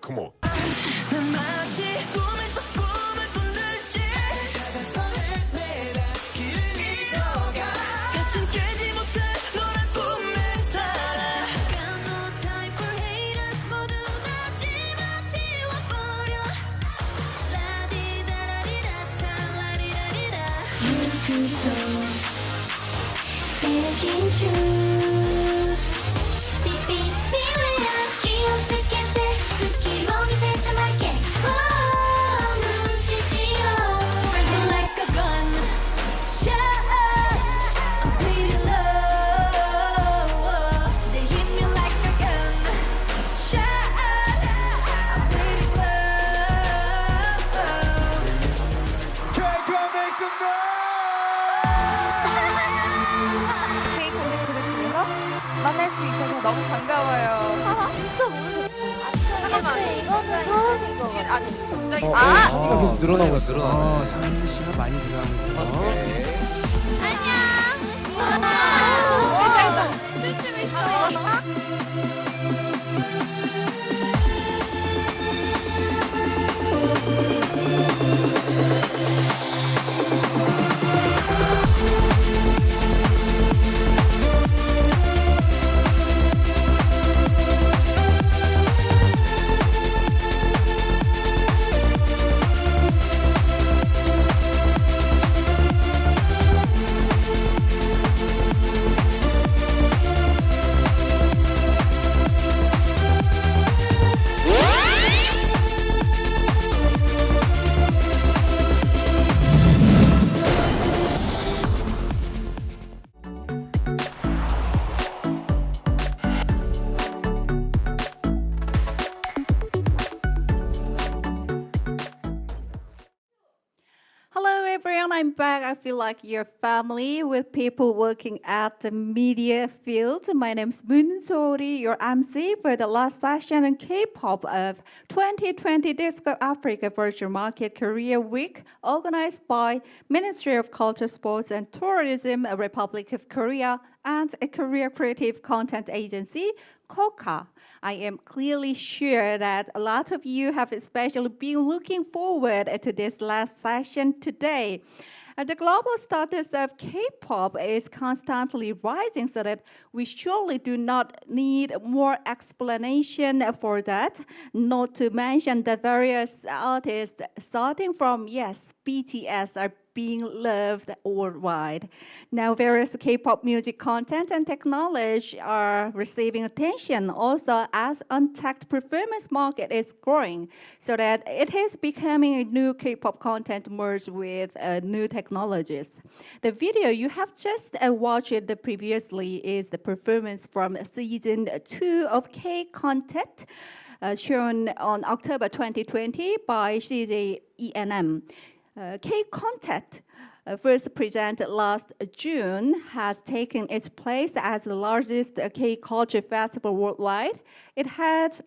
Come on. 난 마치 꿈에서 꿈을 꾼듯이 길을 잃어가 다시 깨지 못해 너란 꿈에 살아 Got no time for haters 모두 다 집어치워버려 라디다라디다타 라디다디다 그리고 새긴 줄 삐삐삐왜야 기억줄게 때 스키 몸이 세참할게 무시시오 Breathing like a gun Shut up I'm bleeding low They hit me like a gun Shut up I'm bleeding low K 콘텐츠를 통해서 만날 수 있어서 너무 반가워요. 진짜 모르겠어 잠깐만, 이거는 처음인 거 같아 아니, 굉장히 아, 계속 늘어나고 있어. 아, 상윤 씨가 많이 들어가는구나. 춤추고 있어. Hello everyone, I'm back. I feel like your family with people working at the media field. My name is Moon Sori, your MC for the last session on K-pop of 2020 Disco Africa Virtual Market Korea Week, organized by Ministry of Culture, Sports and Tourism, Republic of Korea, and a Korea Creative Content Agency, KOKA. I am clearly sure that a lot of you have especially been looking forward to this last session today. The global status of K-pop is constantly rising, so that we surely do not need more explanation for that. Not to mention that various artists, starting from, yes, BTS, are being loved worldwide. Now, various K-pop music content and technology are receiving attention also as untapped performance market is growing, so that it is becoming a new K-pop content merged with new technologies. The video you have just watched previously is the performance from season 2 of K-Content, shown on October 2020 by CJ ENM. K-Content, first presented last June, has taken its place as the largest K-culture festival worldwide. It had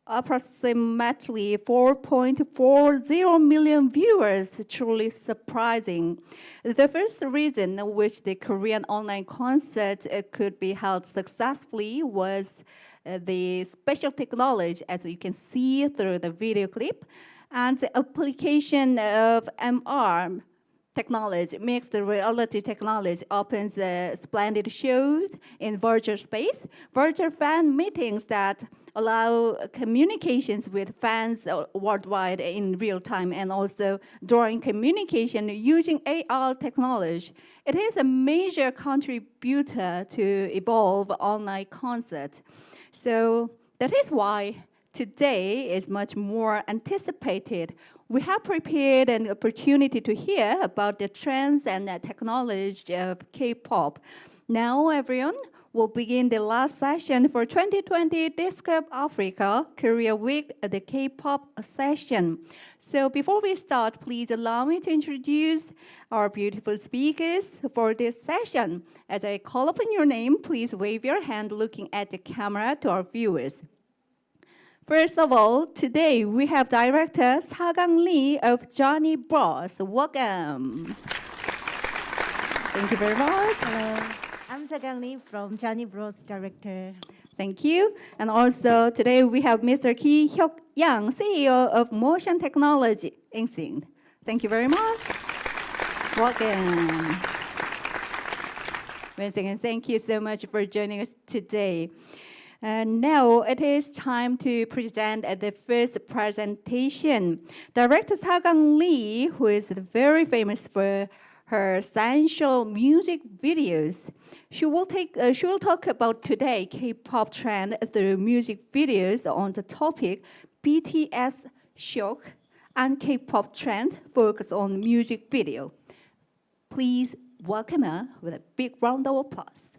approximately 4.40 million viewers, truly surprising. The first reason which the Korean online concert could be held successfully was the special technology, as you can see through the video clip, and the application of MR technology, mixed reality technology, opens splendid shows in virtual space, virtual fan meetings that allow communications with fans worldwide in real time, and also drawing communication using AR technology. It is a major contributor to evolve online concerts. So that is why today is much more anticipated. We have prepared an opportunity to hear about the trends and the technology of K-pop. Now, everyone, we'll begin the last session for 2020 Disco Africa Korea Week, the K-pop session. So before we start, please allow me to introduce our beautiful speakers for this session. As I call upon your name, please wave your hand looking at the camera to our viewers. First of all, today we have director Sagang Lee of Johnny Bros. Welcome. Thank you very much. Hello, I'm Sagang Lee from Johnny Bros. Director. Thank you. And also today we have Mr. Ki Hyuk Yang, CEO of Motion Technology Inc. Thank you very much. Welcome. Once again, thank you so much for joining us today. Now it is time to present the first presentation. Director Sagang Lee, who is very famous for her sensual music videos. She will talk about today K-pop trend through music videos on the topic BTS shock and K-pop trend focus on music video. Please welcome her with a big round of applause.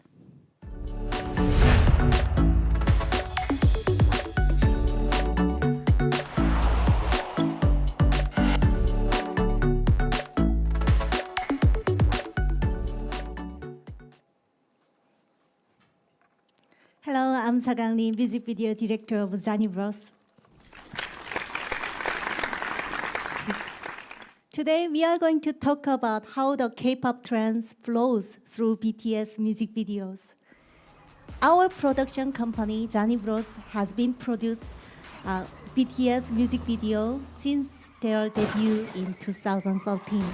Hello, I'm Sagang Lee, music video director of Johnny Bros. Today, we are going to talk about how the K-pop trends flows through BTS music videos. Our production company, Johnny Bros, has been produced BTS music video since their debut in 2013.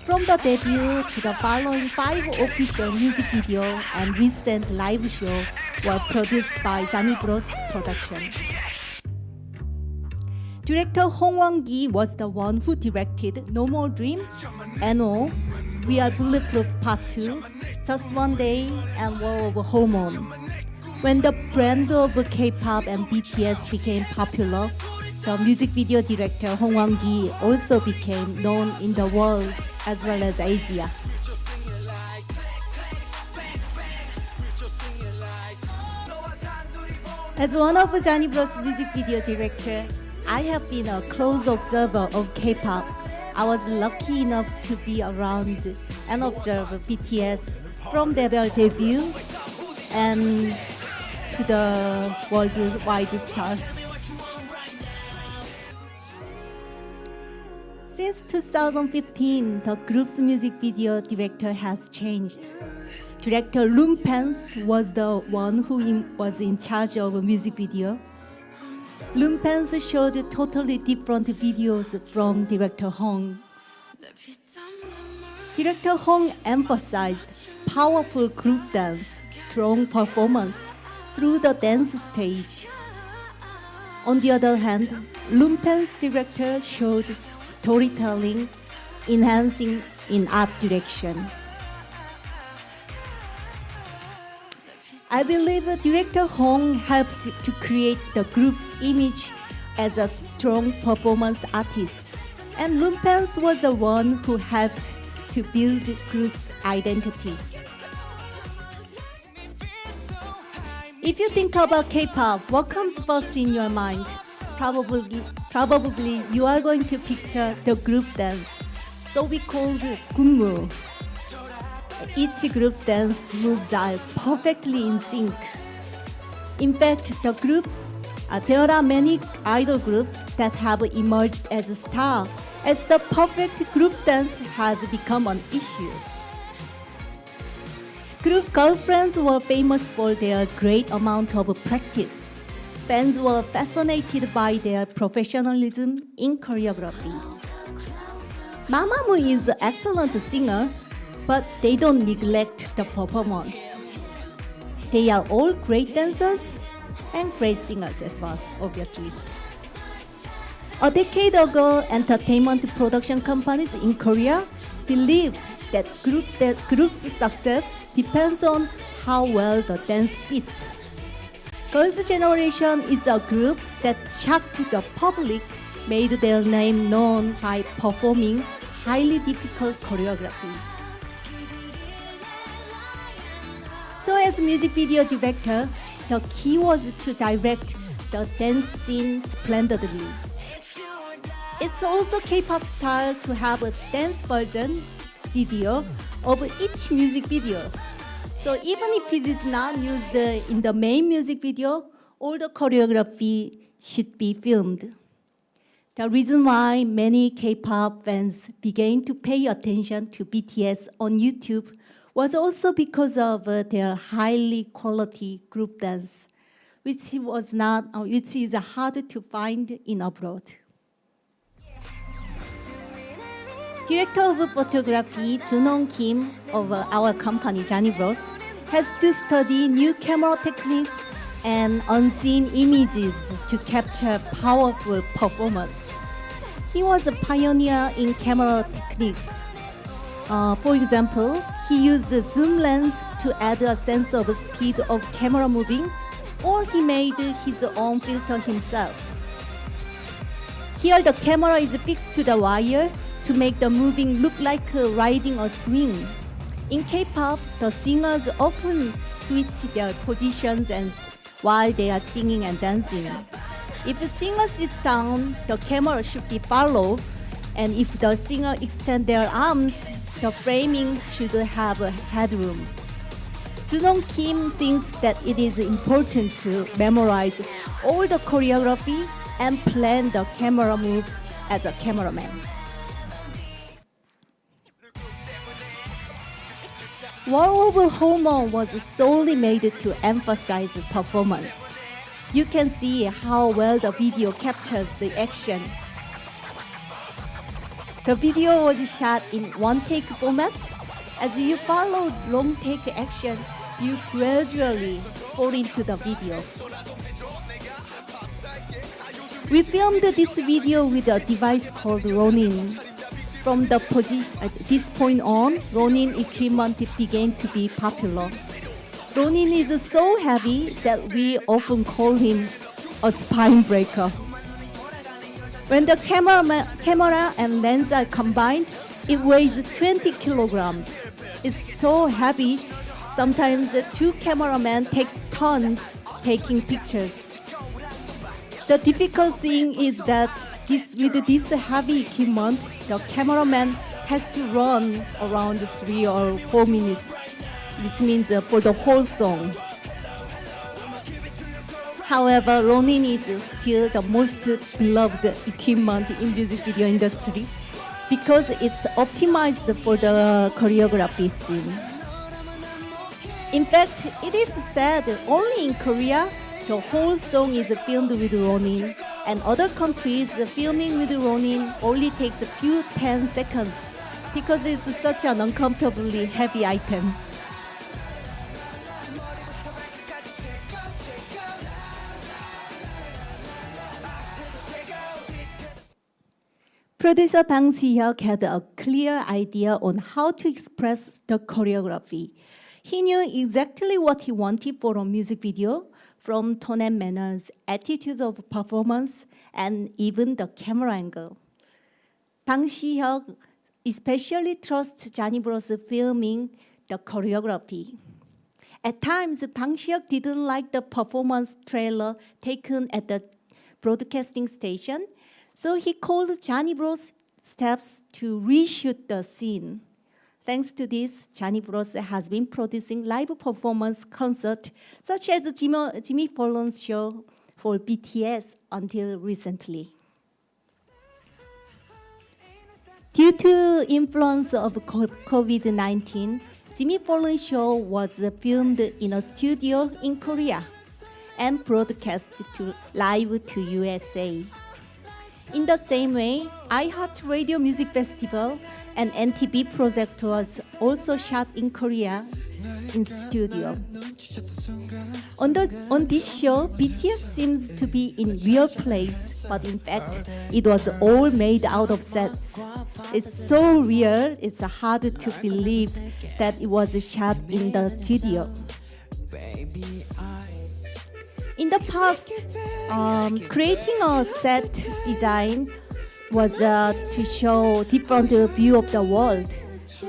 From the debut to the following 5 official music video and recent live show were produced by Johnny Bros Production. Director Hong Won-gi was the one who directed No More Dream, NO, We Are Bulletproof Part 2, Just One Day, and War of Hormone. When the brand of K-pop and BTS became popular, the music video director Hong Won-gi also became known in the world as well as Asia. As one of Johnny Bros music video director, I have been a close observer of K-pop. I was lucky enough to be around and observe BTS from their debut and to the worldwide stars. Since 2015, the group's music video director has changed. Director Loom Pence was the one who was in charge of a music video. Loom Pence showed totally different videos from Director Hong. Director Hong emphasized powerful group dance, strong performance through the dance stage. On the other hand, Loom Pence director showed storytelling, enhancing in art direction. I believe Director Hong helped to create the group's image as a strong performance artist, and Loom Pence was the one who helped to build the group's identity. If you think about K-pop, what comes first in your mind? Probably you are going to picture the group dance, so we called Gunmu. Each group's dance moves are perfectly in sync. In fact, there are many idol groups that have emerged as a star, as the perfect group dance has become an issue. Group girlfriends were famous for their great amount of practice. Fans were fascinated by their professionalism in choreography. Mamamoo is an excellent singer, but they don't neglect the performance. They are all great dancers and great singers as well, obviously. A decade ago, entertainment production companies in Korea believed that group's success depends on how well the dance fits. Girls' Generation is a group that shocked the public, made their name known by performing highly difficult choreography. So as music video director, the key was to direct the dance scene splendidly. It's also K-pop style to have a dance version video of each music video. So even if it is not used in the main music video, all the choreography should be filmed. The reason why many K-pop fans began to pay attention to BTS on YouTube was also because of their highly quality group dance, which is hard to find in abroad. Director of photography Junong Kim of our company Johnny Bros has to study new camera techniques and unseen images to capture powerful performance. He was a pioneer in camera techniques. For example, he used the zoom lens to add a sense of speed of camera moving, or he made his own filter himself. Here the camera is fixed to the wire to make the moving look like riding a swing. In K-pop, the singers often switch their positions while they are singing and dancing. If the singer sits down, the camera should be followed, and if the singer extends their arms, the framing should have a headroom. Junong Kim thinks that it is important to memorize all the choreography and plan the camera move as a cameraman. War of Hormone was solely made to emphasize performance. You can see how well the video captures the action. The video was shot in one-take format. As you follow long-take action, you gradually fall into the video. We filmed this video with a device called Ronin. From this point on, Ronin equipment began to be popular. Ronin is so heavy that we often call him a spine breaker. When the camera and lens are combined, it weighs 20 kilograms. It's so heavy, sometimes two cameramen takes turns taking pictures. The difficult thing is that with this heavy equipment, the cameraman has to run around 3 or 4 minutes, which means for the whole song. However, Ronin is still the most beloved equipment in music video industry because it's optimized for the choreography scene. In fact, it is said only in Korea the whole song is filmed with Ronin, and other countries filming with Ronin only takes a few 10 seconds because it's such an uncomfortably heavy item. Producer Bang Si-hyuk had a clear idea on how to express the choreography. He knew exactly what he wanted for a music video, from tone and manners, attitude of performance, and even the camera angle. Bang Si-hyuk especially trusts Johnny Bros filming the choreography. At times, Bang Si-hyuk didn't like the performance trailer taken at the broadcasting station, so he called Johnny Bros staffs to reshoot the scene. Thanks to this, Johnny Bros has been producing live performance concerts such as Jimmy Fallon's show for BTS until recently. Due to influence of COVID-19, Jimmy Fallon's show was filmed in a studio in Korea and broadcast live to USA. In the same way, iHeartRadio Music Festival and NTV project was also shot in Korea in studio. On this show, BTS seems to be in real place, but in fact, it was all made out of sets. It's so real, it's hard to believe that it was shot in the studio. In the past, creating a set design was to show different view of the world.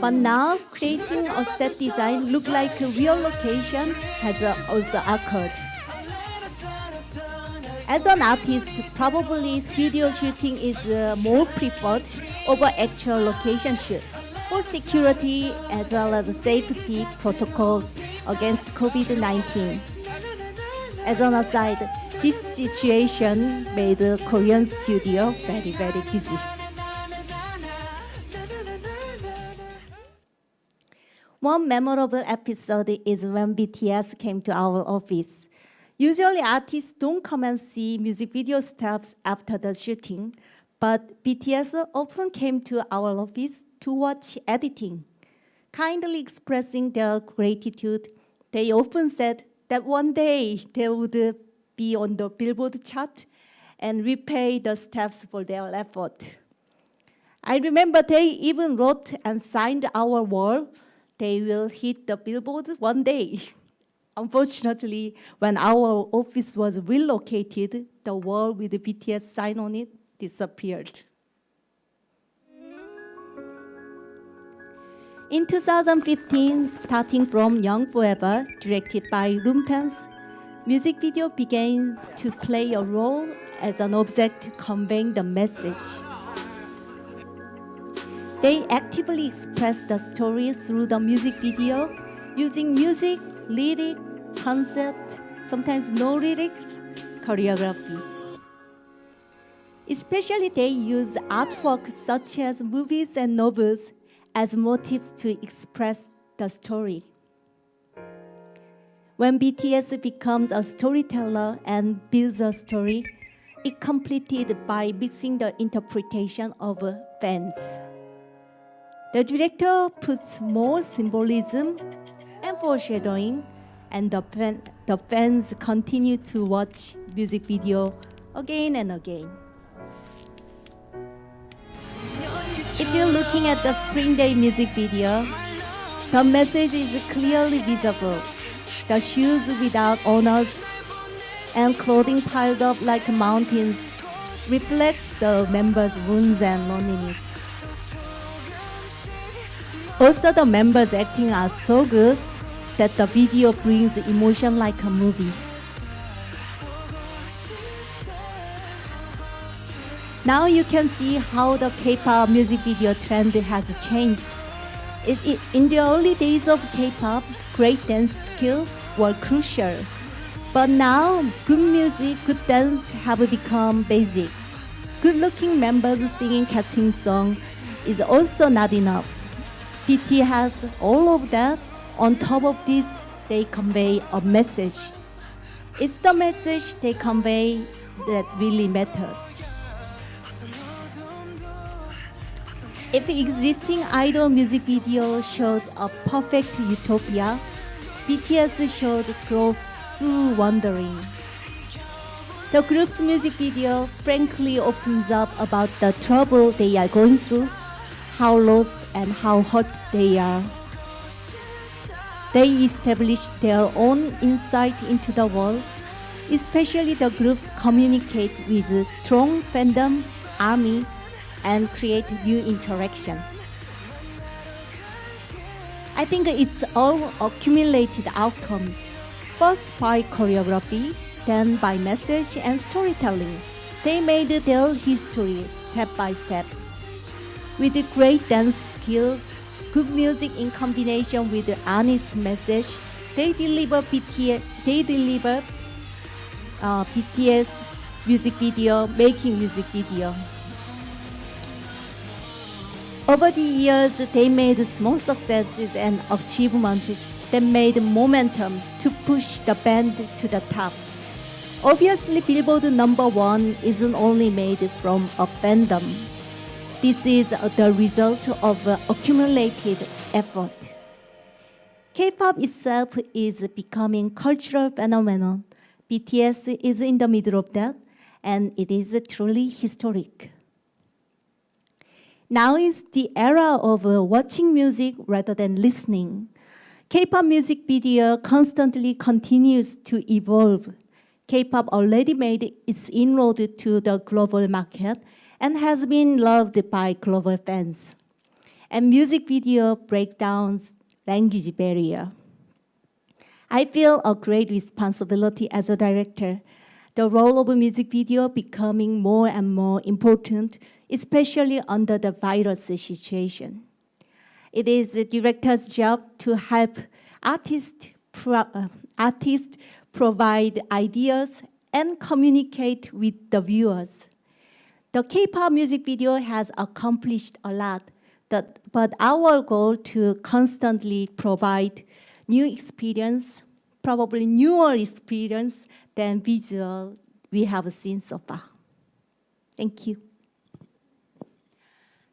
But now, creating a set design look like a real location has also occurred. As an artist, probably studio shooting is more preferred over actual location shoot for security as well as safety protocols against COVID-19. As an aside, this situation made the Korean studio very, very busy. One memorable episode is when BTS came to our office. Usually artists don't come and see music video steps after the shooting, but BTS often came to our office to watch editing. Kindly expressing their gratitude, they often said that one day they would be on the Billboard chart and repay the staffs for their effort. I remember they even wrote and signed our wall, "They will hit the Billboard one day." Unfortunately, when our office was relocated, the wall with the BTS sign on it disappeared. In 2015, starting from Young Forever, directed by Rumtans, music video began to play a role as an object conveying the message. They actively express the story through the music video, using music, lyric, concept, sometimes no lyrics, choreography. Especially they use artwork such as movies and novels as motifs to express the story. When BTS becomes a storyteller and builds a story, it completed by mixing the interpretation of fans. The director puts more symbolism and foreshadowing, and the fans continue to watch music video again and again. If you're looking at the Spring Day music video, the message is clearly visible. The shoes without owners and clothing piled up like mountains reflects the members' wounds and loneliness. Also, the members' acting are so good that the video brings emotion like a movie. Now you can see how the K-pop music video trend has changed. In the early days of K-pop, great dance skills were crucial. But now, good music, good dance have become basic. Good-looking members singing catchy song is also not enough. BT has all of that. On top of this, they convey a message. It's the message they convey that really matters. If existing idol music video showed a perfect utopia, BTS showed growth through wandering. The group's music video frankly opens up about the trouble they are going through, how lost and how hurt they are. They establish their own insight into the world, especially the groups communicate with a strong fandom, army, and create new interaction. I think it's all accumulated outcomes, first by choreography, then by message and storytelling. They made their history step by step. With great dance skills, good music in combination with the honest message, they deliver BTS music video, making music video. Over the years, they made small successes and achievements that made momentum to push the band to the top. Obviously, Billboard #1 isn't only made from a fandom. This is the result of accumulated effort. K-pop itself is becoming cultural phenomenon. BTS is in the middle of that, and it is truly historic. Now is the era of watching music rather than listening. K-pop music video constantly continues to evolve. K-pop already made its inroad to the global market and has been loved by global fans. And music video breaks down language barrier. I feel a great responsibility as a director. The role of a music video becoming more and more important, especially under the virus situation. It is the director's job to help artists provide ideas and communicate with the viewers. The K-pop music video has accomplished a lot but our goal to constantly provide new experience, probably newer experience than visual we have seen so far. Thank you.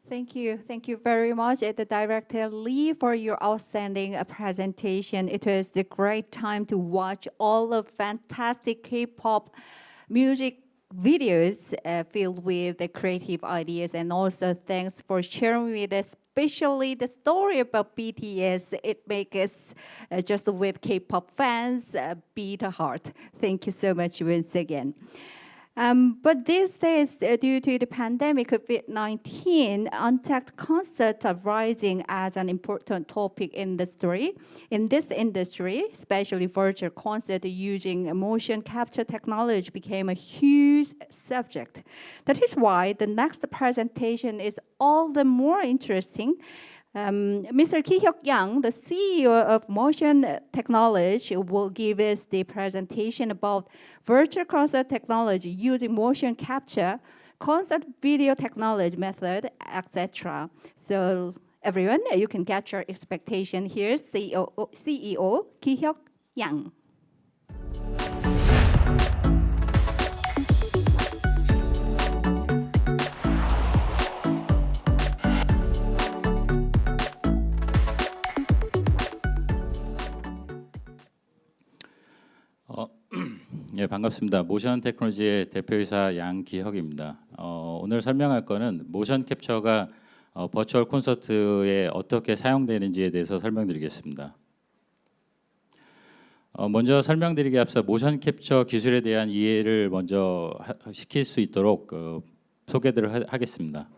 Thank you. Thank you very much, the Director Lee, for your outstanding presentation. It was a great time to watch all the fantastic K-pop music videos filled with the creative ideas, and also thanks for sharing with us, especially the story about BTS. It makes us just with K-pop fans beat a heart. Thank you so much once again. But these days, due to the pandemic COVID-19, untagged concerts are rising as an important topic in this industry, especially virtual concert using motion capture technology became a huge subject. That is why the next presentation is all the more interesting. Mr. Ki-hyuk Yang, the CEO of Motion Technology, will give us the presentation about virtual concert technology using motion capture, concert video technology method, etc. So everyone, you can get your expectation here. CEO Ki-hyuk Yang. 예, 반갑습니다. 모션 테크놀로지의 대표이사 양기혁입니다. 오늘 설명할 거는 모션 캡처가 버추얼 콘서트에 어떻게 사용되는지에 대해서 설명드리겠습니다. 먼저 설명드리기 앞서 모션 캡처 기술에 대한 이해를 먼저 시킬 수 있도록 소개를 하겠습니다.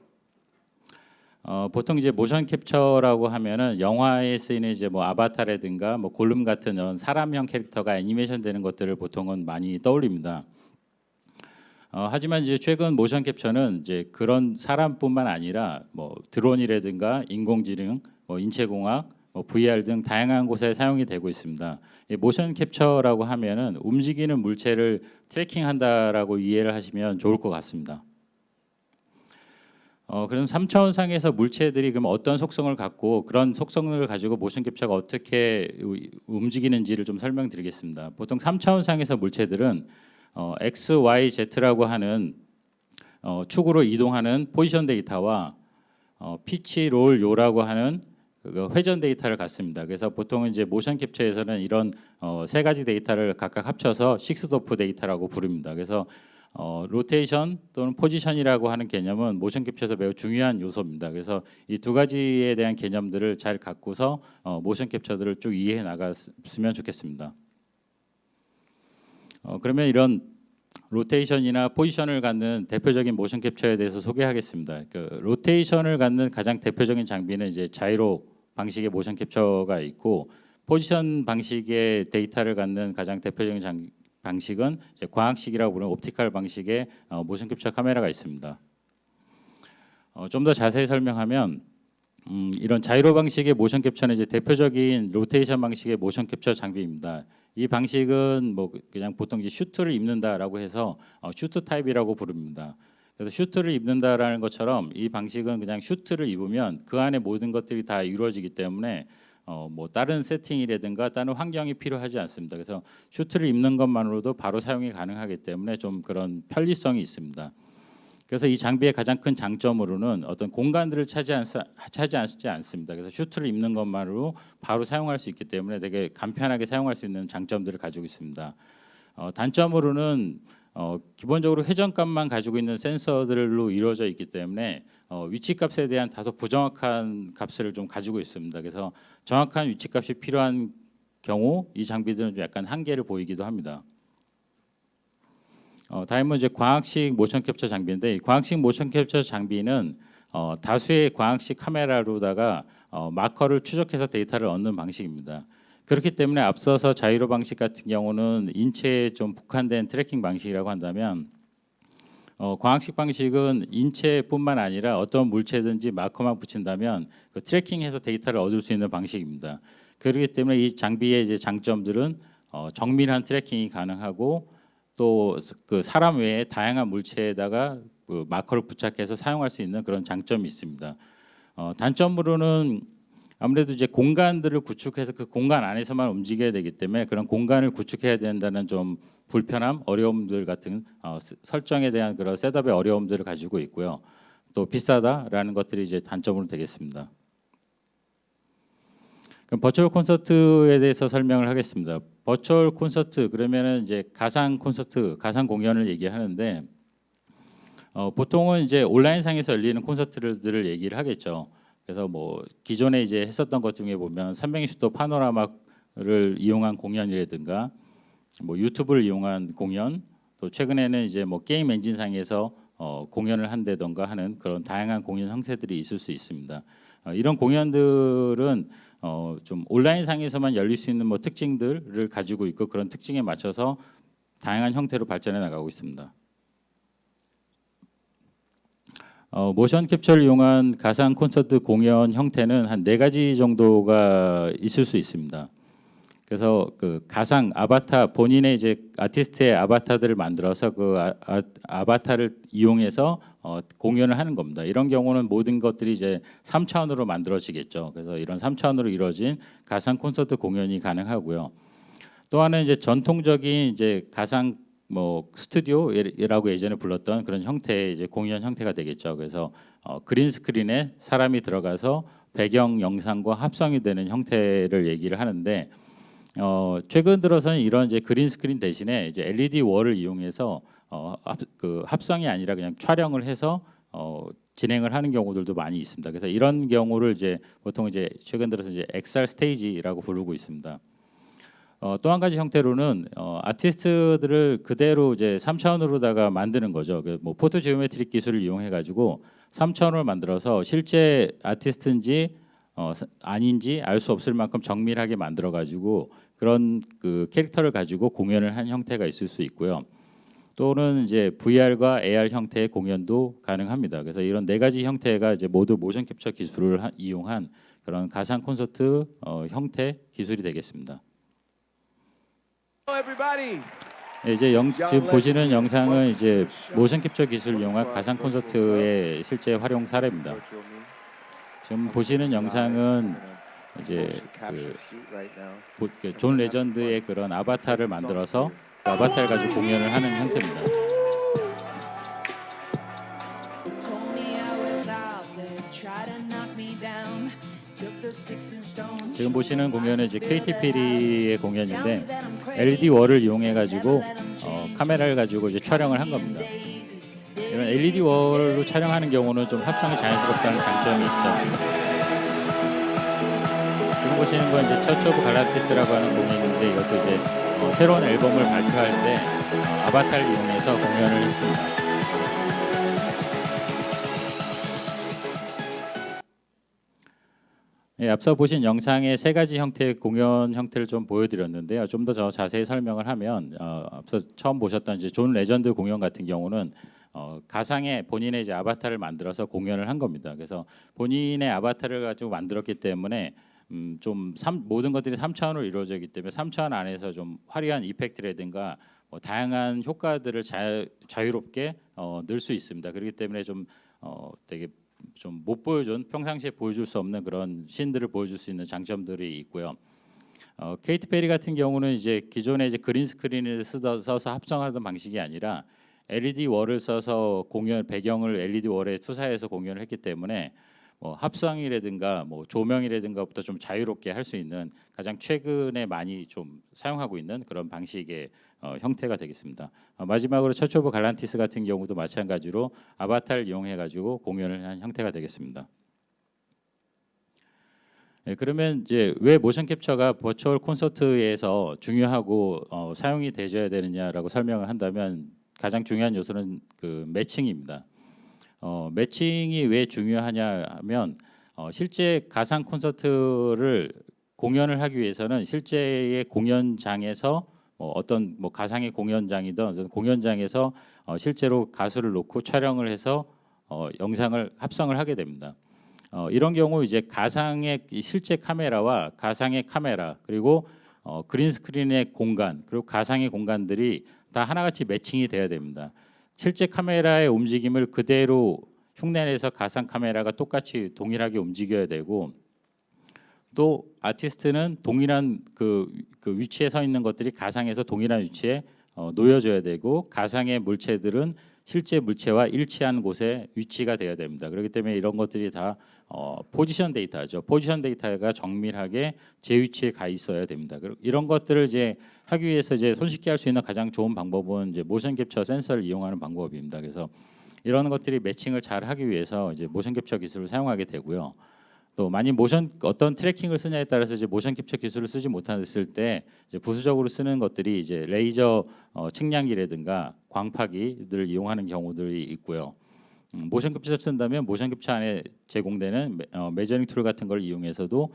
보통 이제 모션 캡처라고 하면은 영화에 쓰이는 이제 뭐 아바타라든가 뭐 골룸 같은 이런 사람형 캐릭터가 애니메이션 되는 것들을 보통은 많이 떠올립니다. 하지만 이제 최근 모션 캡처는 이제 그런 사람뿐만 아니라 뭐 드론이라든가 인공지능, 뭐 인체공학, 뭐 VR 등 다양한 곳에 사용이 되고 있습니다. 모션 캡처라고 하면은 움직이는 물체를 트래킹한다라고 이해를 하시면 좋을 것 같습니다. 그럼 3차원상에서 물체들이 그럼 어떤 속성을 갖고 그런 속성을 가지고 모션 캡처가 어떻게 움직이는지를 좀 설명드리겠습니다. 보통 3차원상에서 물체들은 X, Y, Z라고 하는 축으로 이동하는 포지션 데이터와 피치, 롤, 요라고 하는 회전 데이터를 갖습니다. 그래서 보통 이제 모션 캡처에서는 이런 세 가지 데이터를 각각 합쳐서 식스도프 데이터라고 부릅니다. 그래서 로테이션 또는 포지션이라고 하는 개념은 모션 캡처에서 매우 중요한 요소입니다. 그래서 이 두 가지에 대한 개념들을 잘 갖고서 모션 캡처들을 쭉 이해해 나갔으면 좋겠습니다. 그러면 이런 로테이션이나 포지션을 갖는 대표적인 모션 캡처에 대해서 소개하겠습니다. 로테이션을 갖는 가장 대표적인 장비는 이제 자이로 방식의 모션 캡처가 있고, 포지션 방식의 데이터를 갖는 가장 대표적인 방식은 이제 광학식이라고 부르는 옵티컬 방식의 모션 캡처 카메라가 있습니다. 좀 더 자세히 설명하면 이런 자이로 방식의 모션 캡처는 이제 대표적인 로테이션 방식의 모션 캡처 장비입니다. 이 방식은 뭐 그냥 보통 이제 슈트를 입는다라고 해서 슈트 타입이라고 부릅니다. 그래서 슈트를 입는다라는 것처럼 이 방식은 그냥 슈트를 입으면 그 안에 모든 것들이 다 이루어지기 때문에 뭐 다른 세팅이라든가 다른 환경이 필요하지 않습니다. 그래서 슈트를 입는 것만으로도 바로 사용이 가능하기 때문에 좀 그런 편리성이 있습니다. 그래서 이 장비의 가장 큰 장점으로는 어떤 공간들을 차지하지 않습니다. 그래서 슈트를 입는 것만으로 바로 사용할 수 있기 때문에 되게 간편하게 사용할 수 있는 장점들을 가지고 있습니다. 단점으로는 기본적으로 회전값만 가지고 있는 센서들로 이루어져 있기 때문에 위치값에 대한 다소 부정확한 값을 좀 가지고 있습니다. 그래서 정확한 위치값이 필요한 경우 이 장비들은 좀 약간 한계를 보이기도 합니다. 다음은 이제 광학식 모션 캡처 장비인데, 이 광학식 모션 캡처 장비는 다수의 광학식 카메라로다가 마커를 추적해서 데이터를 얻는 방식입니다. 그렇기 때문에 앞서서 자이로 방식 같은 경우는 인체에 좀 국한된 트래킹 방식이라고 한다면, 광학식 방식은 인체뿐만 아니라 어떤 물체든지 마커만 붙인다면 그 트래킹해서 데이터를 얻을 수 있는 방식입니다. 그렇기 때문에 이 장비의 이제 장점들은 정밀한 트래킹이 가능하고, 또 그 사람 외에 다양한 물체에다가 그 마커를 부착해서 사용할 수 있는 그런 장점이 있습니다. 단점으로는 아무래도 이제 공간들을 구축해서 그 공간 안에서만 움직여야 되기 때문에 그런 공간을 구축해야 된다는 좀 불편함, 어려움들 같은 설정에 대한 그런 셋업의 어려움들을 가지고 있고요. 또 비싸다라는 것들이 이제 단점으로 되겠습니다. 그럼 버추얼 콘서트에 대해서 설명을 하겠습니다. 버추얼 콘서트 그러면은 이제 가상 콘서트, 가상 공연을 얘기하는데 보통은 이제 온라인상에서 열리는 콘서트들을 얘기를 하겠죠. 그래서 뭐 기존에 이제 했었던 것 중에 보면 360도 파노라마를 이용한 공연이라든가 뭐 유튜브를 이용한 공연, 또 최근에는 이제 뭐 게임 엔진상에서 공연을 한다던가 하는 그런 다양한 공연 형태들이 있을 수 있습니다. 이런 공연들은 좀 온라인상에서만 열릴 수 있는 뭐 특징들을 가지고 있고 그런 특징에 맞춰서 다양한 형태로 발전해 나가고 있습니다. 모션 캡처를 이용한 가상 콘서트 공연 형태는 한 4가지 정도가 있을 수 있습니다. 그래서 그 가상 아바타 본인의 이제 아티스트의 아바타들을 만들어서 그 아바타를 이용해서 공연을 하는 겁니다. 이런 경우는 모든 것들이 이제 3차원으로 만들어지겠죠. 그래서 이런 3차원으로 이루어진 가상 콘서트 공연이 가능하고요. 또 하나는 이제 전통적인 이제 가상 뭐 스튜디오라고 예전에 불렀던 그런 형태의 이제 공연 형태가 되겠죠. 그래서 그린 스크린에 사람이 들어가서 배경 영상과 합성이 되는 형태를 얘기를 하는데 최근 들어서는 이런 이제 그린 스크린 대신에 이제 LED 월을 이용해서 그 합성이 아니라 그냥 촬영을 해서 진행을 하는 경우들도 많이 있습니다. 그래서 이런 경우를 이제 보통 이제 최근 들어서 이제 XR 스테이지라고 부르고 있습니다. 또 한 가지 형태로는 아티스트들을 그대로 이제 3차원으로다가 만드는 거죠. 뭐 포토 지오메트릭 기술을 이용해 가지고 3차원을 만들어서 실제 아티스트인지 아닌지 알 수 없을 만큼 정밀하게 만들어 가지고 그런 그 캐릭터를 가지고 공연을 한 형태가 있을 수 있고요. 또는 이제 VR과 AR 형태의 공연도 가능합니다. 그래서 이런 4가지 형태가 이제 모두 모션 캡처 기술을 이용한 그런 가상 콘서트 형태 기술이 되겠습니다. 이제 지금 보시는 영상은 이제 모션 캡처 기술을 이용한 가상 콘서트의 실제 활용 사례입니다. 지금 보시는 영상은 이제 존 레전드의 그런 아바타를 만들어서 그 아바타를 가지고 공연을 하는 형태입니다. 지금 보시는 공연은 이제 케이티 페리의 공연인데 LED 월을 이용해 가지고 카메라를 가지고 이제 촬영을 한 겁니다. 이런 LED 월로 촬영하는 경우는 좀 합성이 자연스럽다는 장점이 있죠. 지금 보시는 건 이제 처치 오브 갈라티스라고 하는 공연인데 이것도 이제 새로운 앨범을 발표할 때 아바타를 이용해서 공연을 했습니다. 예, 앞서 보신 영상의 3가지 형태의 공연 형태를 좀 보여드렸는데요. 좀 더 자세히 설명을 하면 앞서 처음 보셨던 이제 존 레전드 공연 같은 경우는 가상의 본인의 이제 아바타를 만들어서 공연을 한 겁니다. 그래서 본인의 아바타를 가지고 만들었기 때문에 좀 모든 것들이 3차원으로 이루어져 있기 때문에 3차원 안에서 좀 화려한 이펙트라든가 뭐 다양한 효과들을 자유롭게 넣을 수 있습니다. 그렇기 때문에 좀 되게 좀 못 보여준 평상시에 보여줄 수 없는 그런 씬들을 보여줄 수 있는 장점들이 있고요. 케이티 페리 같은 경우는 이제 기존에 이제 그린 스크린을 써서 합성하던 방식이 아니라 LED 월을 써서 배경을 LED 월에 투사해서 공연을 했기 때문에 뭐 합성이라든가 뭐 조명이라든가부터 좀 자유롭게 할 수 있는 가장 최근에 많이 좀 사용하고 있는 그런 방식의 형태가 되겠습니다. 마지막으로 처치 오브 갈란티스 같은 경우도 마찬가지로 아바타를 이용해 가지고 공연을 한 형태가 되겠습니다. 네, 그러면 이제 왜 모션 캡처가 버추얼 콘서트에서 중요하고 사용이 되셔야 되느냐라고 설명을 한다면 가장 중요한 요소는 그 매칭입니다. 매칭이 왜 중요하냐 하면 실제 가상 콘서트를 공연을 하기 위해서는 실제의 공연장에서 어떤 뭐 가상의 공연장이든 공연장에서 실제로 가수를 놓고 촬영을 해서 영상을 합성을 하게 됩니다. 이런 경우 이제 가상의 실제 카메라와 가상의 카메라 그리고 그린 스크린의 공간 그리고 가상의 공간들이 다 하나같이 매칭이 돼야 됩니다. 실제 카메라의 움직임을 그대로 흉내내서 가상 카메라가 똑같이 동일하게 움직여야 되고 또 아티스트는 동일한 그 위치에 서 있는 것들이 가상에서 동일한 위치에 놓여져야 되고 가상의 물체들은 실제 물체와 일치한 곳에 위치가 되어야 됩니다. 그렇기 때문에 이런 것들이 다 포지션 데이터죠. 포지션 데이터가 정밀하게 제 위치에 가 있어야 됩니다. 이런 것들을 이제 하기 위해서 이제 손쉽게 할 수 있는 가장 좋은 방법은 이제 모션 캡처 센서를 이용하는 방법입니다. 그래서 이런 것들이 매칭을 잘 하기 위해서 이제 모션 캡처 기술을 사용하게 되고요. 또 만약 어떤 트래킹을 쓰냐에 따라서 이제 모션 캡처 기술을 쓰지 못했을 때 이제 부수적으로 쓰는 것들이 이제 레이저 측량기라든가 광파기들을 이용하는 경우들이 있고요. 모션 캡처를 쓴다면 모션 캡처 안에 제공되는 메저링 툴 같은 걸 이용해서도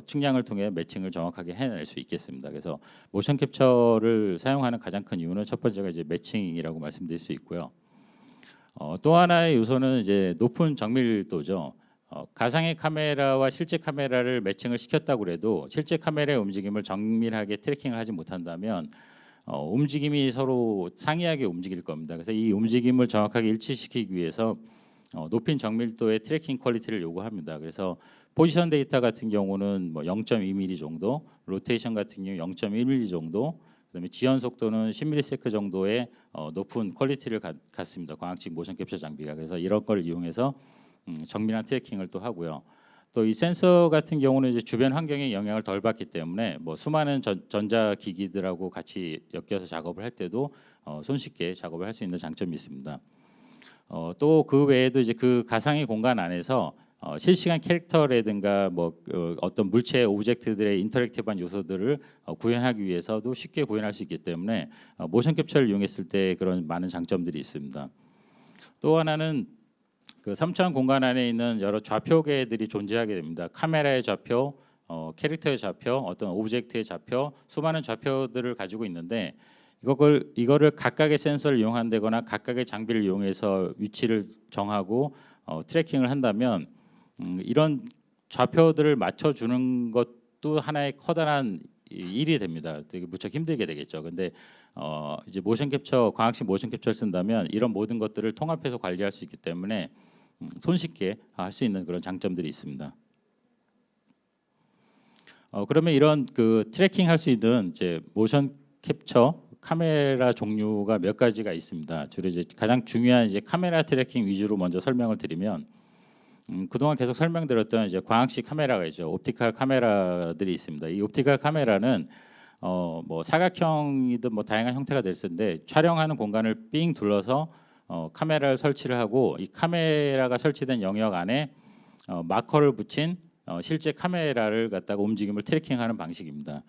측량을 통해 매칭을 정확하게 해낼 수 있겠습니다. 그래서 모션 캡처를 사용하는 가장 큰 이유는 첫 번째가 이제 매칭이라고 말씀드릴 수 있고요. 또 하나의 요소는 이제 높은 정밀도죠. 가상의 카메라와 실제 카메라를 매칭을 시켰다고 해도 실제 카메라의 움직임을 정밀하게 트래킹을 하지 못한다면 움직임이 서로 상이하게 움직일 겁니다. 그래서 이 움직임을 정확하게 일치시키기 위해서 높은 정밀도의 트래킹 퀄리티를 요구합니다. 그래서 포지션 데이터 같은 경우는 뭐 0.2mm 정도, 로테이션 같은 경우 0.1mm 정도, 그다음에 지연 속도는 10ms 정도의 높은 퀄리티를 갖습니다. 광학식 모션 캡처 장비가. 그래서 이런 걸 이용해서 정밀한 트래킹을 또 하고요. 또 이 센서 같은 경우는 이제 주변 환경에 영향을 덜 받기 때문에 뭐 수많은 전자 기기들하고 같이 엮여서 작업을 할 때도 손쉽게 작업을 할 수 있는 장점이 있습니다. 또 그 외에도 이제 그 가상의 공간 안에서 실시간 캐릭터라든가 뭐 어떤 물체 오브젝트들의 인터랙티브한 요소들을 구현하기 위해서도 쉽게 구현할 수 있기 때문에 모션 캡처를 이용했을 때 그런 많은 장점들이 있습니다. 또 하나는 그 3차원 공간 안에 있는 여러 좌표계들이 존재하게 됩니다. 카메라의 좌표, 캐릭터의 좌표, 어떤 오브젝트의 좌표, 수많은 좌표들을 가지고 있는데 이거를 각각의 센서를 이용한다거나 각각의 장비를 이용해서 위치를 정하고 트래킹을 한다면 이런 좌표들을 맞춰주는 것도 하나의 커다란 일이 됩니다. 되게 무척 힘들게 되겠죠. 근데 이제 모션 캡처, 광학식 모션 캡처를 쓴다면 이런 모든 것들을 통합해서 관리할 수 있기 때문에 손쉽게 할 수 있는 그런 장점들이 있습니다. 그러면 이런 그 트래킹 할 수 있는 이제 모션 캡처 카메라 종류가 몇 가지가 있습니다. 주로 이제 가장 중요한 이제 카메라 트래킹 위주로 먼저 설명을 드리면 그동안 계속 설명드렸던 이제 광학식 카메라가 있죠. 옵티컬 카메라들이 있습니다. 이 옵티컬 카메라는 뭐 사각형이든 뭐 다양한 형태가 될 텐데 촬영하는 공간을 삥 둘러서 카메라를 설치를 하고 이 카메라가 설치된 영역 안에 마커를 붙인 실제 카메라를 갖다가 움직임을 트래킹하는 방식입니다.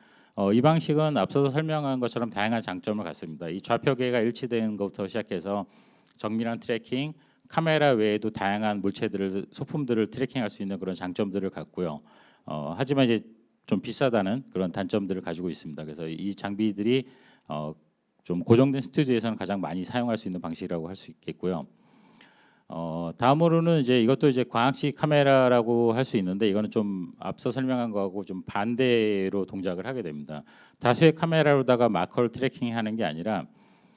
이 방식은 앞서서 설명한 것처럼 다양한 장점을 갖습니다. 이 좌표계가 일치되는 것부터 시작해서 정밀한 트래킹, 카메라 외에도 다양한 물체들을 소품들을 트래킹할 수 있는 그런 장점들을 갖고요. 하지만 이제 좀 비싸다는 그런 단점들을 가지고 있습니다. 그래서 이 장비들이 좀 고정된 스튜디오에서는 가장 많이 사용할 수 있는 방식이라고 할 수 있겠고요. 다음으로는 이제 이것도 이제 광학식 카메라라고 할 수 있는데 이거는 좀 앞서 설명한 거하고 좀 반대로 동작을 하게 됩니다. 다수의 카메라로다가 마커를 트래킹하는 게 아니라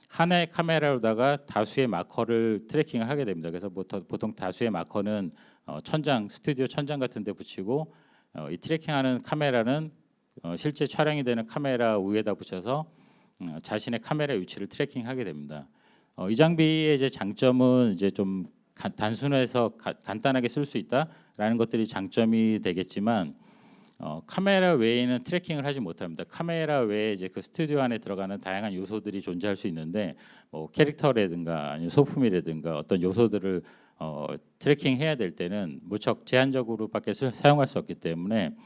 하나의 카메라로다가 다수의 마커를 트래킹을 하게 됩니다. 그래서 보통 다수의 마커는 천장, 스튜디오 천장 같은 데 붙이고 이 트래킹하는 카메라는 실제 촬영이 되는 카메라 위에다 붙여서 자신의 카메라 위치를 트래킹하게 됩니다. 이 장비의 이제 장점은 이제 좀 단순해서 간단하게 쓸 수 있다라는 것들이 장점이 되겠지만 카메라 외에는 트래킹을 하지 못합니다. 카메라 외에 이제 그 스튜디오 안에 들어가는 다양한 요소들이 존재할 수 있는데 뭐 캐릭터라든가 아니면 소품이라든가 어떤 요소들을 트래킹해야 될 때는 무척 제한적으로밖에 사용할 수 없기 때문에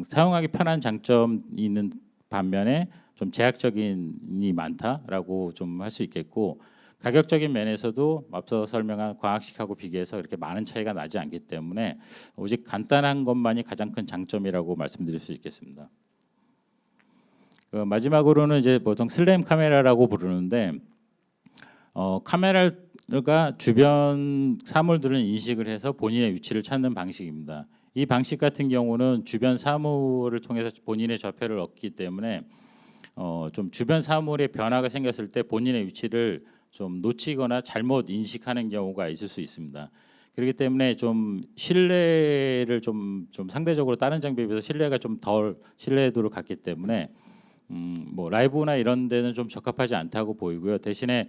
사용하기 편한 장점이 있는 반면에 좀 제약적인이 많다라고 좀 할 수 있겠고 가격적인 면에서도 앞서 설명한 광학식하고 비교해서 이렇게 많은 차이가 나지 않기 때문에 오직 간단한 것만이 가장 큰 장점이라고 말씀드릴 수 있겠습니다. 마지막으로는 이제 보통 슬램 카메라라고 부르는데 카메라가 주변 사물들을 인식을 해서 본인의 위치를 찾는 방식입니다. 이 방식 같은 경우는 주변 사물을 통해서 본인의 좌표를 얻기 때문에 좀 주변 사물에 변화가 생겼을 때 본인의 위치를 좀 놓치거나 잘못 인식하는 경우가 있을 수 있습니다. 그렇기 때문에 좀 신뢰를 좀 상대적으로 다른 장비에 비해서 신뢰가 좀 덜 신뢰도를 갖기 때문에 뭐 라이브나 이런 데는 좀 적합하지 않다고 보이고요. 대신에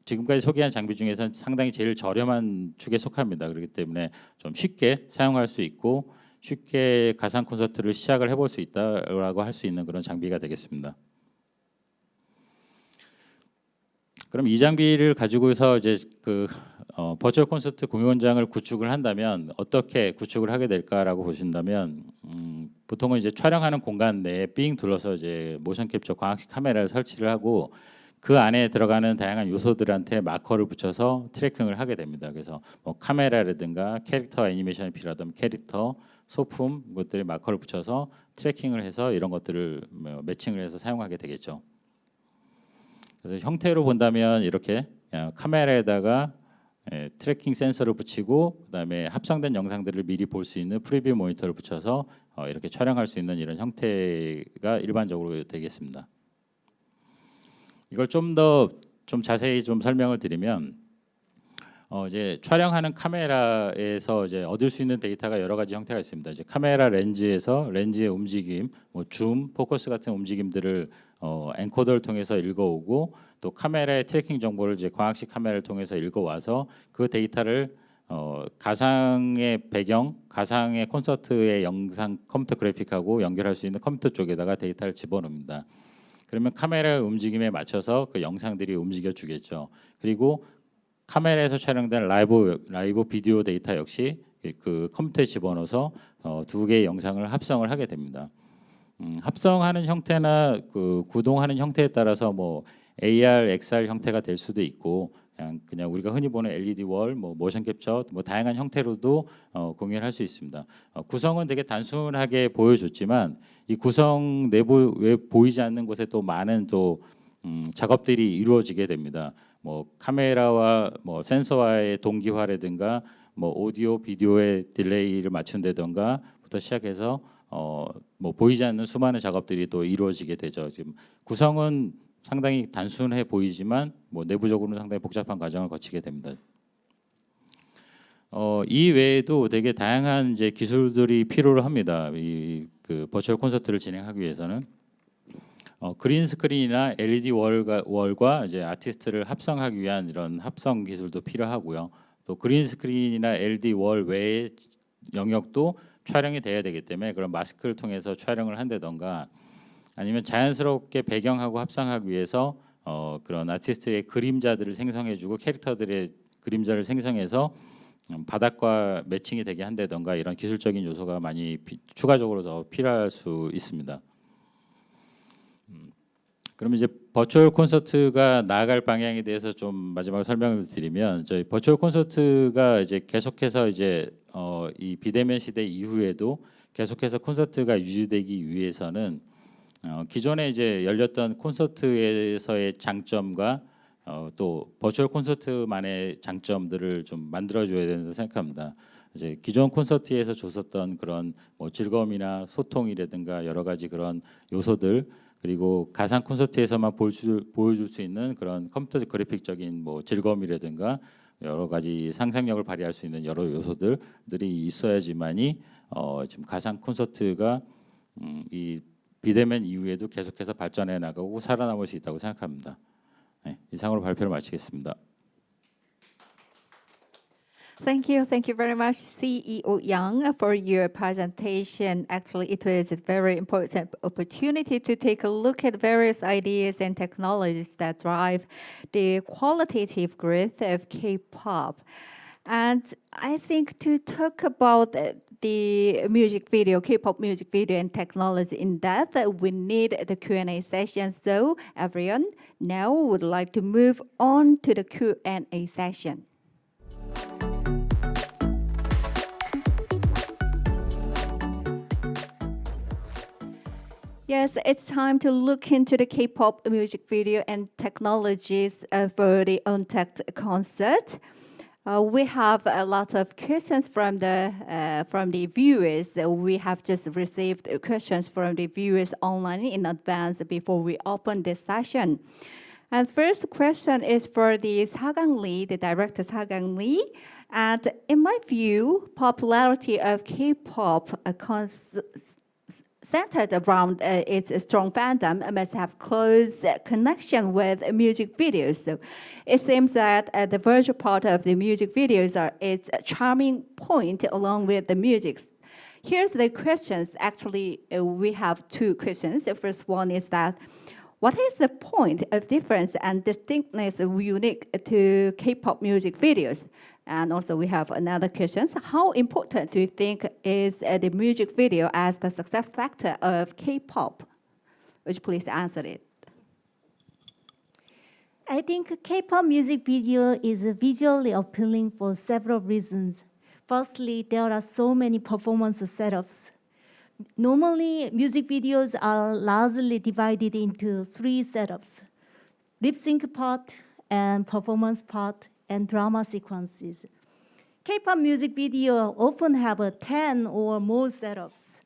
지금까지 소개한 장비 중에서는 상당히 제일 저렴한 축에 속합니다. 그렇기 때문에 좀 쉽게 사용할 수 있고 쉽게 가상 콘서트를 시작을 해볼 수 있다라고 할 수 있는 그런 장비가 되겠습니다. 그럼 이 장비를 가지고서 이제 그 버추얼 콘서트 공연장을 구축을 한다면 어떻게 구축을 하게 될까라고 보신다면 보통은 이제 촬영하는 공간 내에 삥 둘러서 이제 모션 캡처 광학식 카메라를 설치를 하고 그 안에 들어가는 다양한 요소들한테 마커를 붙여서 트래킹을 하게 됩니다. 그래서 뭐 카메라라든가 캐릭터 애니메이션이 필요하다면 캐릭터, 소품 이것들이 마커를 붙여서 트래킹을 해서 이런 것들을 매칭을 해서 사용하게 되겠죠. 그래서 형태로 본다면 이렇게 카메라에다가 트래킹 센서를 붙이고 그다음에 합성된 영상들을 미리 볼 수 있는 프리뷰 모니터를 붙여서 이렇게 촬영할 수 있는 이런 형태가 일반적으로 되겠습니다. 이걸 좀 더 자세히 좀 설명을 드리면 이제 촬영하는 카메라에서 이제 얻을 수 있는 데이터가 여러 가지 형태가 있습니다. 이제 카메라 렌즈에서 렌즈의 움직임, 뭐 줌, 포커스 같은 움직임들을 엔코더를 통해서 읽어오고 또 카메라의 트래킹 정보를 이제 광학식 카메라를 통해서 읽어와서 그 데이터를 가상의 배경, 가상의 콘서트의 영상 컴퓨터 그래픽하고 연결할 수 있는 컴퓨터 쪽에다가 데이터를 집어넣습니다. 그러면 카메라의 움직임에 맞춰서 그 영상들이 움직여 주겠죠. 그리고 카메라에서 촬영된 라이브 비디오 데이터 역시 그 컴퓨터에 집어넣어서 두 개의 영상을 합성을 하게 됩니다. 합성하는 형태나 그 구동하는 형태에 따라서 뭐 AR, XR 형태가 될 수도 있고 그냥 우리가 흔히 보는 LED 월, 뭐 모션 캡처, 뭐 다양한 형태로도 공유할 수 있습니다. 구성은 되게 단순하게 보여줬지만 이 구성 내부에 보이지 않는 곳에 또 많은 또 작업들이 이루어지게 됩니다. 뭐 카메라와 뭐 센서와의 동기화라든가 뭐 오디오, 비디오의 딜레이를 맞춘다든가부터 시작해서 뭐 보이지 않는 수많은 작업들이 또 이루어지게 되죠. 지금 구성은 상당히 단순해 보이지만 뭐 내부적으로는 상당히 복잡한 과정을 거치게 됩니다. 이 외에도 되게 다양한 이제 기술들이 필요를 합니다. 이 그 버추얼 콘서트를 진행하기 위해서는 그린 스크린이나 LED 월과 이제 아티스트를 합성하기 위한 이런 합성 기술도 필요하고요. 또 그린 스크린이나 LED 월 외의 영역도 촬영이 돼야 되기 때문에 그런 마스크를 통해서 촬영을 한다던가 아니면 자연스럽게 배경하고 합성하기 위해서 그런 아티스트의 그림자들을 생성해주고 캐릭터들의 그림자를 생성해서 바닥과 매칭이 되게 한다던가 이런 기술적인 요소가 많이 추가적으로 더 필요할 수 있습니다. 그럼 이제 버추얼 콘서트가 나아갈 방향에 대해서 좀 마지막으로 설명을 드리면 저희 버추얼 콘서트가 이제 계속해서 이제 이 비대면 시대 이후에도 계속해서 콘서트가 유지되기 위해서는 기존에 이제 열렸던 콘서트에서의 장점과 또 버추얼 콘서트만의 장점들을 좀 만들어줘야 된다고 생각합니다. 이제 기존 콘서트에서 줬었던 그런 뭐 즐거움이나 소통이라든가 여러 가지 그런 요소들 그리고 가상 콘서트에서만 보여줄 수 있는 그런 컴퓨터 그래픽적인 뭐 즐거움이라든가 여러 가지 상상력을 발휘할 수 있는 여러 요소들이 있어야지만이 지금 가상 콘서트가 이 비대면 이후에도 계속해서 발전해 나가고 살아남을 수 있다고 생각합니다. 네, 이상으로 발표를 마치겠습니다. Thank you very much, CEO Yang, for your presentation. Actually, it was a very important opportunity to take a look at various ideas and technologies that drive the qualitative growth of K-pop. And I think to talk about the music video, K-pop music video and technology in depth, we need the Q&A session. So everyone now would like to move on to the Q&A session. Yes, it's time to look into the K-pop music video and technologies for the Untact concert. We have a lot of questions from the viewers. We have just received questions from the viewers online in advance before we open this session. And first question is for the Sagang Lee, the director Sagang Lee. And in my view, popularity of K-pop centered around its strong fandom must have close connection with music videos. So it seems that the virtual part of the music videos are its charming point along with the music. Here's the questions. Actually, we have two questions. The first one is that, what is the point of difference and distinctness unique to K-pop music videos? And also we have another question. How important do you think is the music video as the success factor of K-pop? Would you please answer it? I think K-pop music video is visually appealing for several reasons. Firstly, there are so many performance setups. Normally, music videos are largely divided into three setups: lip sync part, and performance part, and drama sequences. K-pop music video often have 10 or more setups.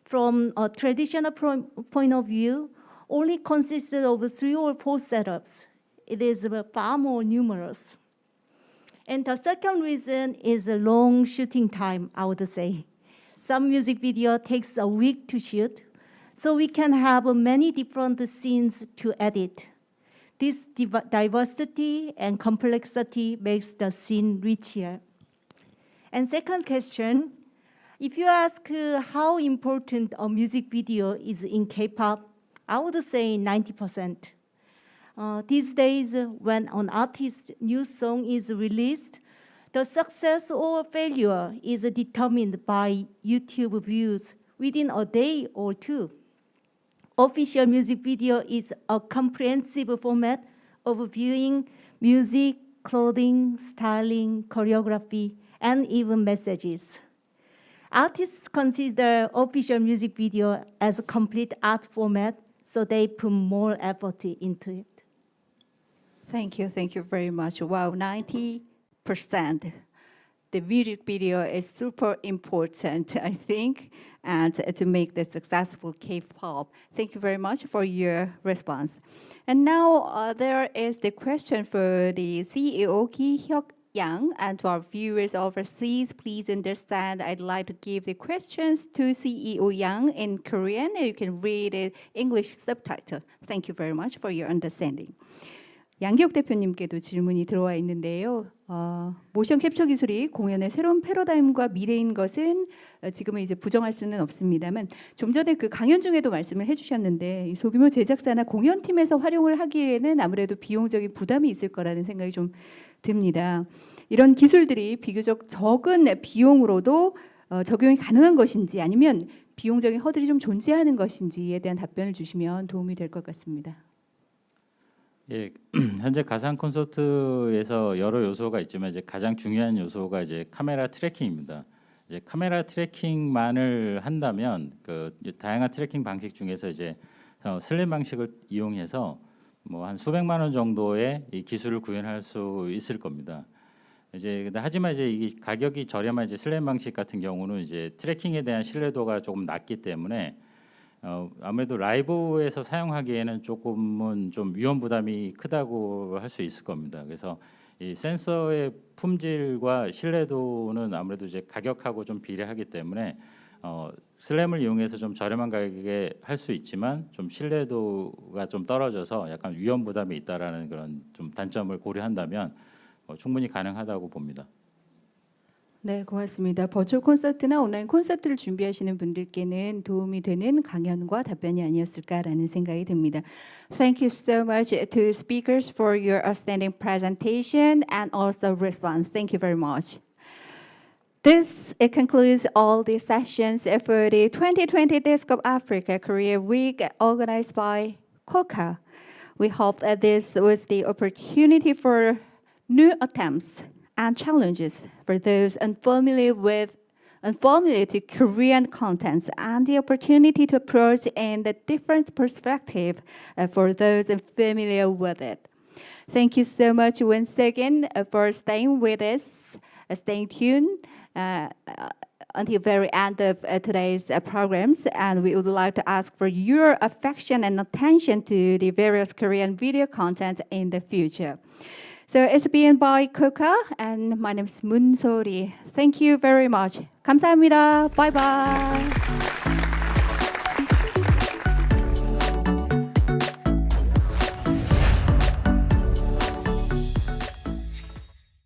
From a traditional point of view, only consisted of 3 or 4 setups. It is far more numerous. And the second reason is a long shooting time, I would say. Some music video takes a week to shoot, so we can have many different scenes to edit. This diversity and complexity makes the scene richer. And second question, if you ask how important a music video is in K-pop, I would say 90%. These days, when an artist's new song is released, the success or failure is determined by YouTube views within a day or two. Official music video is a comprehensive format of viewing music, clothing, styling, choreography, and even messages. Artists consider official music video as a complete art format, so they put more effort into it. Thank you very much. Wow, 90%. The music video is super important, I think, and to make the successful K-pop. Thank you very much for your response. And now there is the question for the CEO Ki-hyuk Yang, and to our viewers overseas, please understand I'd like to give the questions to CEO Yang in Korean. You can read it English subtitle. Thank you very much for your understanding. 양기혁 대표님께도 질문이 들어와 있는데요. 모션 캡처 기술이 공연의 새로운 패러다임과 미래인 것은 지금은 이제 부정할 수는 없습니다만, 좀 전에 그 강연 중에도 말씀을 해주셨는데, 이 소규모 제작사나 공연팀에서 활용을 하기에는 아무래도 비용적인 부담이 있을 거라는 생각이 좀 듭니다. 이런 기술들이 비교적 적은 비용으로도 적용이 가능한 것인지, 아니면 비용적인 허들이 좀 존재하는 것인지에 대한 답변을 주시면 도움이 될 것 같습니다. 예, 현재 가상 콘서트에서 여러 요소가 있지만 이제 가장 중요한 요소가 이제 카메라 트래킹입니다. 이제 카메라 트래킹만을 한다면 그 다양한 트래킹 방식 중에서 이제 슬램 방식을 이용해서 뭐 한 수백만 원 정도의 이 기술을 구현할 수 있을 겁니다. 이제 근데 하지만 이제 이 가격이 저렴한 이제 슬램 방식 같은 경우는 이제 트래킹에 대한 신뢰도가 조금 낮기 때문에 아무래도 라이브에서 사용하기에는 조금은 좀 위험 부담이 크다고 할 수 있을 겁니다. 그래서 이 센서의 품질과 신뢰도는 아무래도 이제 가격하고 좀 비례하기 때문에 슬램을 이용해서 좀 저렴한 가격에 할 수 있지만 좀 신뢰도가 좀 떨어져서 약간 위험 부담이 있다라는 그런 좀 단점을 고려한다면 충분히 가능하다고 봅니다. 네, 고맙습니다. 버추얼 콘서트나 온라인 콘서트를 준비하시는 분들께는 도움이 되는 강연과 답변이 아니었을까라는 생각이 듭니다. Thank you so much to speakers for your outstanding presentation and also response. Thank you very much. It concludes all the sessions for the 2020 Disc of Africa Korea Week organized by KOCA. We hope that this was the opportunity for new attempts and challenges for those unfamiliar to Korean contents, and the opportunity to approach in the different perspective for those familiar with it. Thank you so much once again for staying with us, staying tuned until the very end of today's programs, and we would like to ask for your affection and attention to the various Korean video content in the future. So it's been by Coca and my name is Moon Sori. Thank you very much. 감사합니다. Bye bye.